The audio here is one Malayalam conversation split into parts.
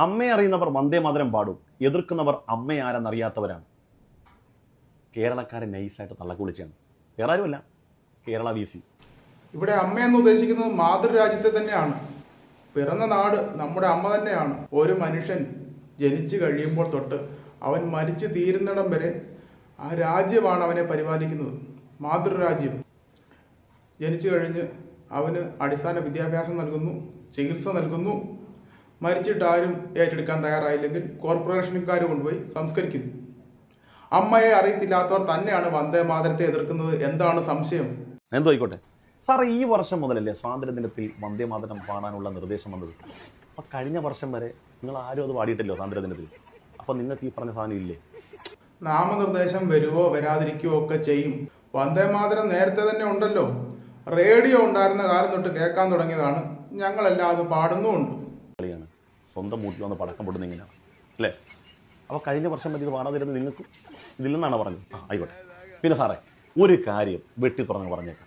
അമ്മയെ അറിയുന്നവർ വന്ദേ മാതരം പാടും, എതിർക്കുന്നവർ അമ്മയെ ആരെന്നറിയാത്തവരാണ്. കേരളക്കാരൻ നൈസായിട്ട് തള്ളക്കുളിച്ചാണ്. വേറെ ആരുമല്ല, കേരള VC. ഇവിടെ അമ്മയെന്ന് ഉദ്ദേശിക്കുന്നത് മാതൃരാജ്യത്തെ തന്നെയാണ്. പിറന്ന നാട് നമ്മുടെ അമ്മ തന്നെയാണ്. ഒരു മനുഷ്യൻ ജനിച്ചു കഴിയുമ്പോൾ തൊട്ട് അവൻ മരിച്ചു തീരുന്നിടം വരെ ആ രാജ്യമാണ് അവനെ പരിപാലിക്കുന്നത്, മാതൃരാജ്യം. ജനിച്ചു കഴിഞ്ഞ് അവന് അടിസ്ഥാന വിദ്യാഭ്യാസം നൽകുന്നു, ചികിത്സ നൽകുന്നു. മരിച്ചിട്ട് ആരും ഏറ്റെടുക്കാൻ തയ്യാറായില്ലെങ്കിൽ കോർപ്പറേഷനുകാർ കൊണ്ടുപോയി സംസ്കരിക്കുന്നു. അമ്മയെ അറിയത്തില്ലാത്തവർ തന്നെയാണ് വന്ദേ മാതരത്തെ എതിർക്കുന്നത്. എന്താണ് സംശയം? എന്തോ ആയിക്കോട്ടെ സാറേ, ഈ വർഷം മുതലല്ലേ സ്വാതന്ത്ര്യദിനത്തിൽ വന്ദേ മാതരം പാടാനുള്ള നിർദ്ദേശം വന്നത്? അപ്പം കഴിഞ്ഞ വർഷം വരെ നിങ്ങൾ ആരും അത് പാടിയിട്ടില്ലോ സ്വാതന്ത്ര്യദിനത്തിൽ. അപ്പം നിങ്ങൾക്ക് ഈ പറഞ്ഞ സാധനം ഇല്ലേ? നാമനിർദ്ദേശം വരുവോ വരാതിരിക്കുകയോ ഒക്കെ ചെയ്യും. വന്ദേ മാതരം നേരത്തെ തന്നെ ഉണ്ടല്ലോ. റേഡിയോ ഉണ്ടായിരുന്ന കാലം തൊട്ട് കേൾക്കാൻ തുടങ്ങിയതാണ്. ഞങ്ങളെല്ലാം അത് പാടുന്നുമുണ്ട്. കളിയാണ്, സ്വന്തം വീട്ടിൽ വന്ന് പടക്കം പൊട്ടുന്ന ഇങ്ങനെയാണ് അല്ലേ? അപ്പോൾ കഴിഞ്ഞ വർഷം വരെ ഇത് പാടാതിരുന്നത് നിങ്ങൾക്ക് ഇതില്ലെന്നാണ് പറഞ്ഞത്. ആയിക്കോട്ടെ. പിന്നെ സാറേ, ഒരു കാര്യം വെട്ടി തുറന്ന് പറഞ്ഞേക്കാം.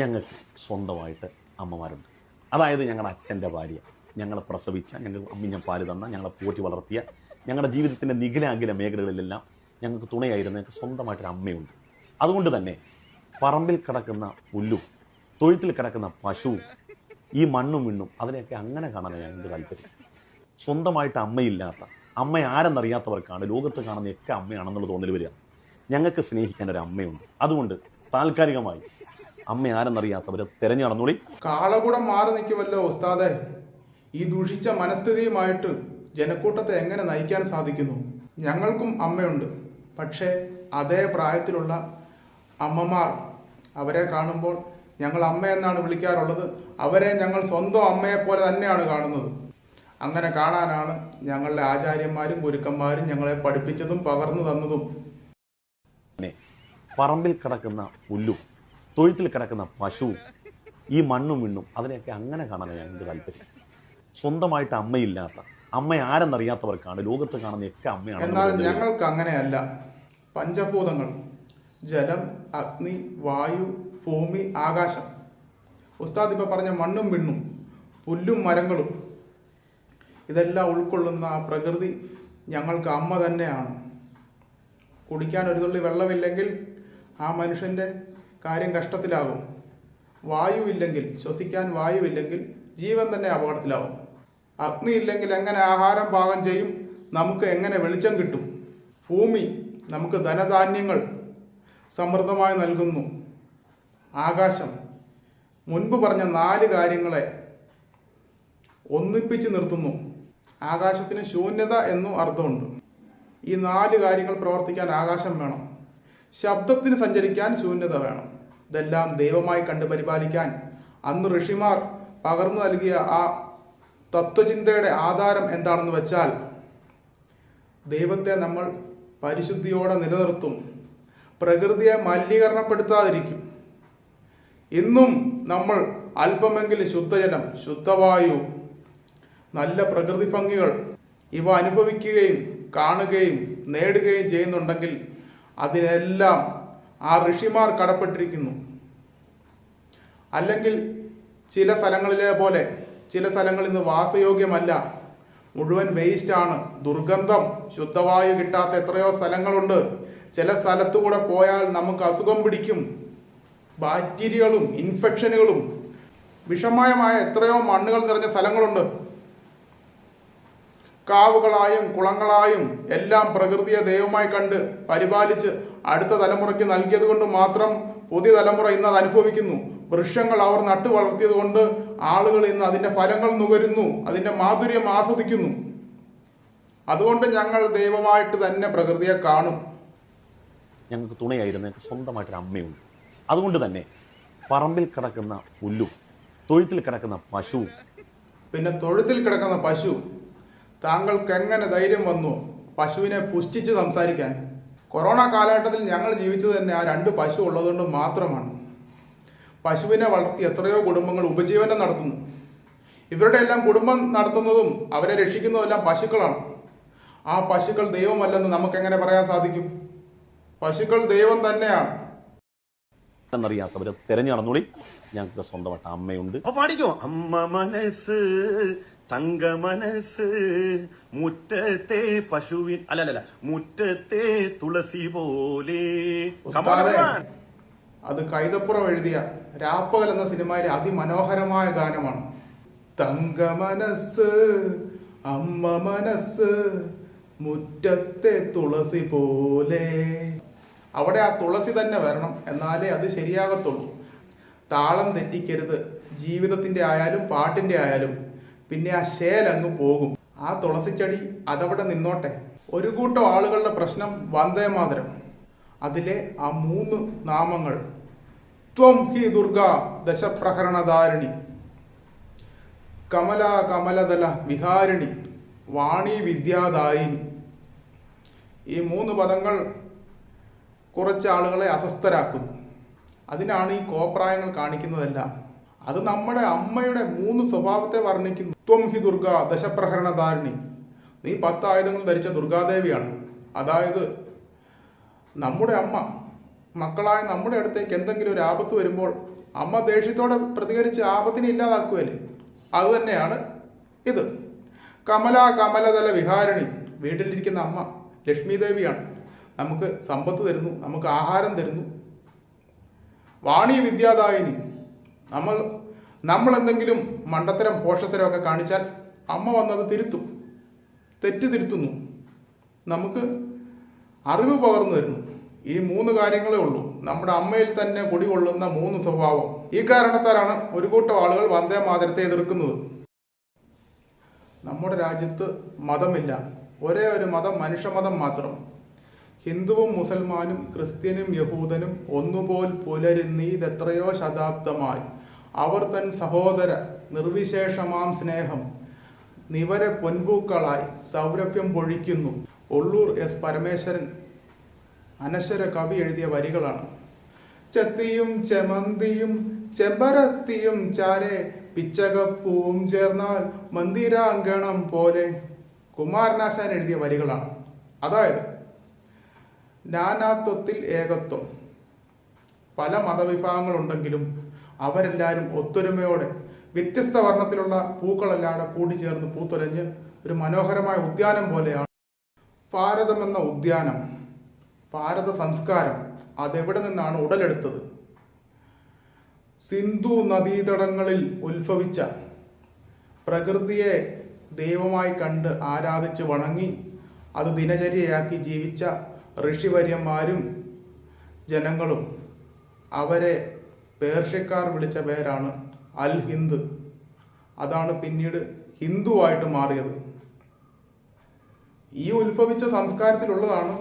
ഞങ്ങൾക്ക് സ്വന്തമായിട്ട് അമ്മമാരുണ്ട്. അതായത് ഞങ്ങളുടെ അച്ഛൻ്റെ ഭാര്യ, ഞങ്ങളെ പ്രസവിച്ച, ഞങ്ങൾക്ക് അമ്മിഞ്ഞ പാല് തന്ന, ഞങ്ങളെ പോറ്റി വളർത്തിയ, ഞങ്ങളുടെ ജീവിതത്തിൻ്റെ നിഖിലാങ്കില മേഖലകളിലെല്ലാം ഞങ്ങൾക്ക് തുണയായിരുന്ന ഞങ്ങൾക്ക് സ്വന്തമായിട്ടൊരു അമ്മയുണ്ട്. അതുകൊണ്ട് തന്നെ പറമ്പിൽ കിടക്കുന്ന പുല്ലും തൊഴുത്തിൽ കിടക്കുന്ന പശുവും ഈ മണ്ണും വിണ്ണും അതിനെയൊക്കെ അങ്ങനെ കാണാനാണ് ഞങ്ങൾക്ക് താല്പര്യം. സ്വന്തമായിട്ട് അമ്മയില്ലാത്ത, അമ്മ ആരെന്നറിയാത്തവർക്കാണ് ലോകത്ത് കാണുന്നതൊക്കെ അമ്മയാണെന്നുള്ള തോന്നൽ വരിക. ഞങ്ങൾക്ക് സ്നേഹിക്കാൻ ഒരു അമ്മയുണ്ട്. അതുകൊണ്ട് താൽക്കാലികമായി അമ്മ ആരെന്നറിയാത്തവർ തെരഞ്ഞു നടന്നോളി. കാളകൂടം മാറി നിൽക്കുമല്ലോ ഉസ്താദെ. ഈ ദുഷിച്ച മനസ്ഥിതിയുമായിട്ട് ജനക്കൂട്ടത്തെ എങ്ങനെ നയിക്കാൻ സാധിക്കുന്നു? ഞങ്ങൾക്കും അമ്മയുണ്ട്. പക്ഷേ അതേ പ്രായത്തിലുള്ള അമ്മമാർ, അവരെ കാണുമ്പോൾ ഞങ്ങൾ അമ്മ എന്നാണ് വിളിക്കാറുള്ളത്. അവരെ ഞങ്ങൾ സ്വന്തം അമ്മയെപ്പോലെ തന്നെയാണ് കാണുന്നത്. അങ്ങനെ കാണാനാണ് ഞങ്ങളുടെ ആചാര്യന്മാരും ഗുരുക്കന്മാരും ഞങ്ങളെ പഠിപ്പിച്ചതും പകർന്നു തന്നതും. പറമ്പിൽ കിടക്കുന്ന പുല്ലും തൊഴുത്തിൽ കിടക്കുന്ന പശുവും ഈ മണ്ണും വിണ്ണും അതിനെയൊക്കെ അങ്ങനെ കാണാനാണ് ഞങ്ങൾക്ക് താല്പര്യം. സ്വന്തമായിട്ട് അമ്മയില്ലാത്ത, അമ്മ ആരെന്നറിയാത്തവർക്കാണ് ലോകത്ത് കാണുന്നതൊക്കെ അമ്മയാണ്. എന്നാൽ ഞങ്ങൾക്ക് അങ്ങനെയല്ല. പഞ്ചഭൂതങ്ങൾ, ജലം, അഗ്നി, വായു, ഭൂമി, ആകാശം. ഉസ്താദ് ഇപ്പം പറഞ്ഞ മണ്ണും വിണ്ണും, പുല്ലും മരങ്ങളും, ഇതെല്ലാം ഉൾക്കൊള്ളുന്ന ആ പ്രകൃതി ഞങ്ങൾക്ക് അമ്മ തന്നെയാണ്. കുടിക്കാൻ ഒരു തുള്ളി വെള്ളമില്ലെങ്കിൽ ആ മനുഷ്യൻ്റെ കാര്യം കഷ്ടത്തിലാകും. വായുവില്ലെങ്കിൽ, ശ്വസിക്കാൻ വായുവില്ലെങ്കിൽ ജീവൻ തന്നെ അപകടത്തിലാവും. അഗ്നി ഇല്ലെങ്കിൽ എങ്ങനെ ആഹാരം പാകം ചെയ്യും? നമുക്ക് എങ്ങനെ വെളിച്ചം കിട്ടും? ഭൂമി നമുക്ക് ധനധാന്യങ്ങൾ സമൃദ്ധമായി നൽകുന്നു. ആകാശം മുൻപ് പറഞ്ഞ 4 കാര്യങ്ങളെ ഒന്നിപ്പിച്ച് നിർത്തുന്നു. ആകാശത്തിന് ശൂന്യത എന്നും അർത്ഥമുണ്ട്. ഈ 4 കാര്യങ്ങൾ പ്രവർത്തിക്കാൻ ആകാശം വേണം. ശബ്ദത്തിന് സഞ്ചരിക്കാൻ ശൂന്യത വേണം. ഇതെല്ലാം ദൈവമായി കണ്ട് പരിപാലിക്കാൻ അന്ന് ഋഷിമാർ പകർന്നു നൽകിയ ആ തത്വചിന്തയുടെ ആധാരം എന്താണെന്ന് വെച്ചാൽ, ദൈവത്തെ നമ്മൾ പരിശുദ്ധിയോടെ നിലനിർത്തും, പ്രകൃതിയെ മലിനീകരണപ്പെടുത്താതിരിക്കും. ഇന്നും നമ്മൾ അല്പമെങ്കിലും ശുദ്ധജലം, ശുദ്ധവായു, നല്ല പ്രകൃതി ഭംഗികൾ ഇവ അനുഭവിക്കുകയും കാണുകയും നേടുകയും ചെയ്യുന്നുണ്ടെങ്കിൽ അതിനെല്ലാം ആ ഋഷിമാർ കടപ്പെട്ടിരിക്കുന്നു. അല്ലെങ്കിൽ ചില സ്ഥലങ്ങളിലെ പോലെ ചില സ്ഥലങ്ങൾ ഇന്ന് വാസയോഗ്യമല്ല, മുഴുവൻ വേസ്റ്റാണ്, ദുർഗന്ധം, ശുദ്ധവായു കിട്ടാത്ത എത്രയോ സ്ഥലങ്ങളുണ്ട്. ചില സ്ഥലത്തുകൂടെ പോയാൽ നമുക്ക് അസുഖം പിടിക്കും. ബാക്ടീരിയകളും ഇൻഫെക്ഷനുകളും വിഷമയമായ എത്രയോ മണ്ണുകൾ നിറഞ്ഞ സ്ഥലങ്ങളുണ്ട്. കാവുകളായും കുളങ്ങളായും എല്ലാം പ്രകൃതിയെ ദൈവമായി കണ്ട് പരിപാലിച്ച് അടുത്ത തലമുറയ്ക്ക് നൽകിയത് കൊണ്ട് മാത്രം പുതിയ തലമുറ ഇന്ന് അത് അനുഭവിക്കുന്നു. വൃക്ഷങ്ങൾ അവർ നട്ടു വളർത്തിയത് കൊണ്ട് ആളുകൾ ഇന്ന് അതിൻ്റെ ഫലങ്ങൾ നുകരുന്നു, അതിൻ്റെ മാധുര്യം ആസ്വദിക്കുന്നു. അതുകൊണ്ട് ഞങ്ങൾ ദൈവമായിട്ട് തന്നെ പ്രകൃതിയെ കാണും. ഞങ്ങൾക്ക് തുണയായിരുന്ന ഞങ്ങൾക്ക് സ്വന്തമായിട്ടൊരു അമ്മയുണ്ട്. അതുകൊണ്ട് തന്നെ പറമ്പിൽ കിടക്കുന്ന പുല്ലും തൊഴുത്തിൽ കിടക്കുന്ന പശുവും. പിന്നെ തൊഴുത്തിൽ കിടക്കുന്ന പശു, താങ്കൾക്ക് എങ്ങനെ ധൈര്യം വന്നു പശുവിനെ പുഷ്ടിച്ച് സംസാരിക്കാൻ? കൊറോണ കാലഘട്ടത്തിൽ ഞങ്ങൾ ജീവിച്ചത് തന്നെ ആ 2 പശു ഉള്ളതുകൊണ്ട് മാത്രമാണ്. പശുവിനെ വളർത്തി എത്രയോ കുടുംബങ്ങൾ ഉപജീവനം നടത്തുന്നു. ഇവരുടെ എല്ലാം കുടുംബം നടത്തുന്നതും അവരെ രക്ഷിക്കുന്നതെല്ലാം പശുക്കളാണ്. ആ പശുക്കൾ ദൈവമല്ലെന്ന് നമുക്കെങ്ങനെ പറയാൻ സാധിക്കും? പശുക്കൾ ദൈവം തന്നെയാണ്. എന്നറിയാത്തവർ തെരഞ്ഞു നടന്നോളി. ഞങ്ങൾക്ക് സ്വന്തമായിട്ട് അമ്മയുണ്ട്. പാടിക്കോ. അമ്മ മനസ്സ് തങ്ക മനസ്സ് മുറ്റത്തെ പശുവിൻ അല്ലല്ല മുറ്റത്തെ തുളസി പോലെ. ഉസ്താദേ, അത് കൈതപ്പുറം എഴുതിയ രാപ്പകൽ എന്ന സിനിമയിലെ അതിമനോഹരമായ ഗാനമാണ്. തങ്ക മനസ്സ് അമ്മ മനസ്സ് മുറ്റത്തെ തുളസി പോലെ. അവിടെ ആ തുളസി തന്നെ വരണം, എന്നാലേ അത് ശരിയാകത്തുള്ളൂ. താളം തെറ്റിക്കരുത്, ജീവിതത്തിന്റെ ആയാലും പാട്ടിന്റെ ആയാലും. പിന്നെ ആ ശേലങ്ങ് പോകും. ആ തുളസിച്ചെടി അതവിടെ നിന്നോട്ടെ. ഒരു കൂട്ടം ആളുകളുടെ പ്രശ്നം വന്ദേ മാതരം. അതിലെ ആ 3 നാമങ്ങൾ: ത്വം ഹി ദുർഗ ദശപ്രഹരണധാരിണി, കമല കമലദല വിഹാരിണി, വാണി വിദ്യാദായിനി. ഈ 3 പദങ്ങൾ കുറച്ച് ആളുകളെ അസ്വസ്ഥരാക്കുന്നു. അതിനാണ് ഈ കോപ്രായങ്ങൾ കാണിക്കുന്നതെല്ലാം. അത് നമ്മുടെ അമ്മയുടെ 3 സ്വഭാവത്തെ വർണ്ണിക്കുന്നു. ത്വം ഹി ദുർഗ ദശപ്രഹരണധാരിണി, നീ 10 ആയുധങ്ങൾ ധരിച്ച ദുർഗാദേവിയാണ്. അതായത് നമ്മുടെ അമ്മ മക്കളായ നമ്മുടെ അടുത്തേക്ക് എന്തെങ്കിലും ഒരു ആപത്ത് വരുമ്പോൾ അമ്മ ദേഷ്യത്തോടെ പ്രതികരിച്ച് ആപത്തിനെ ഇല്ലാതാക്കുകയല്ലേ, അത് തന്നെയാണ് ഇത്. കമല കമലതല വിഹാരിണി, വീട്ടിലിരിക്കുന്ന അമ്മ ലക്ഷ്മി ദേവിയാണ്. നമുക്ക് സമ്പത്ത് തരുന്നു, നമുക്ക് ആഹാരം തരുന്നു. വാണി വിദ്യാദായിനി, നമ്മൾ എന്തെങ്കിലും മണ്ടത്തരം പോഷത്തരം ഒക്കെ കാണിച്ചാൽ അമ്മ വന്നത് തിരുത്തും, തെറ്റ് തിരുത്തുന്നു, നമുക്ക് അറിവ് പകർന്നു തരുന്നു. ഈ 3 കാര്യങ്ങളേ ഉള്ളൂ നമ്മുടെ അമ്മയിൽ തന്നെ കുടികൊള്ളുന്ന 3 സ്വഭാവം. ഈ കാരണത്താലാണ് ഒരു കൂട്ടം ആളുകൾ വന്ദേ മാതരത്തെ എതിർക്കുന്നത്. നമ്മുടെ രാജ്യത്ത് മതമില്ല, ഒരേ ഒരു മതം മനുഷ്യമതം മാത്രം. ഹിന്ദുവും മുസൽമാനും ക്രിസ്ത്യനും യഹൂദനും ഒന്നുപോൽ പുലരുന്നീതെത്രയോ ശതാബ്ദമായി. അവർ തൻ സഹോദര നിർവിശേഷമാം സ്നേഹം നിവരെ പൊൻപൂക്കളായി സൗരഭ്യം പൊഴിക്കുന്നു. ഒള്ളൂർ എസ് പരമേശ്വരൻ അനശ്വര കവി എഴുതിയ വരികളാണ്. ചെത്തിയും ചെമന്തിയും ചെമ്പരത്തിയും ചാരെ പിച്ചകപ്പൂവും ചേർന്നാൽ മന്ദിരാങ്കണം പോലെ. കുമാരനാശാൻ എഴുതിയ വരികളാണ്. അതായത് നാനാത്വത്തിൽ ഏകത്വം. പല മതവിഭാഗങ്ങളുണ്ടെങ്കിലും അവരെല്ലാവരും ഒത്തൊരുമയോടെ വ്യത്യസ്ത വർണ്ണത്തിലുള്ള പൂക്കളെല്ലാം കൂടിച്ചേർന്ന് പൂത്തുലഞ്ഞ് ഒരു മനോഹരമായ ഉദ്യാനം പോലെയാണ് ഭാരതം എന്ന ഉദ്യാനം. ഭാരത സംസ്കാരം അതെവിടെ നിന്നാണ് ഉടലെടുത്തത്? സിന്ധു നദീതടങ്ങളിൽ ഉത്ഭവിച്ച പ്രകൃതിയെ ദൈവമായി കണ്ട് ആരാധിച്ച് വണങ്ങി അത് ദിനചര്യയാക്കി ജീവിച്ച ഋഷിവര്യന്മാരും ജനങ്ങളും. അവരെ പേർഷ്യക്കാർ വിളിച്ച പേരാണ് അൽ ഹിന്ദ്. അതാണ് പിന്നീട് ഹിന്ദുവായിട്ട് മാറിയത്. ഈ ഉത്ഭവിച്ച സംസ്കാരത്തിലുള്ളതാണ്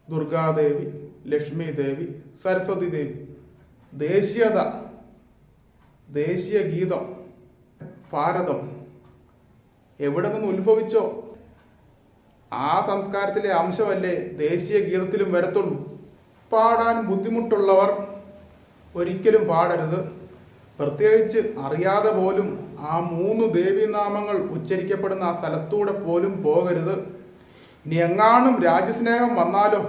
ദുർഗാദേവി, ലക്ഷ്മി ദേവി, സരസ്വതി ദേവി. ദേശീയത, ദേശീയ ഗീതം, ഭാരതം എവിടെ നിന്ന് ഉത്ഭവിച്ചോ ആ സംസ്കാരത്തിലെ അംശമല്ലേ ദേശീയ ഗീതത്തിലും വരത്തുള്ളൂ. പാടാൻ ബുദ്ധിമുട്ടുള്ളവർ ഒരിക്കലും പാടരുത്. പ്രത്യേകിച്ച് അറിയാതെ പോലും ആ 3 ദേവീനാമങ്ങൾ ഉച്ചരിക്കപ്പെടുന്ന ആ സ്ഥലത്തൂടെ പോലും പോകരുത്. ഇനി എങ്ങാനും രാജ്യസ്നേഹം വന്നാലോ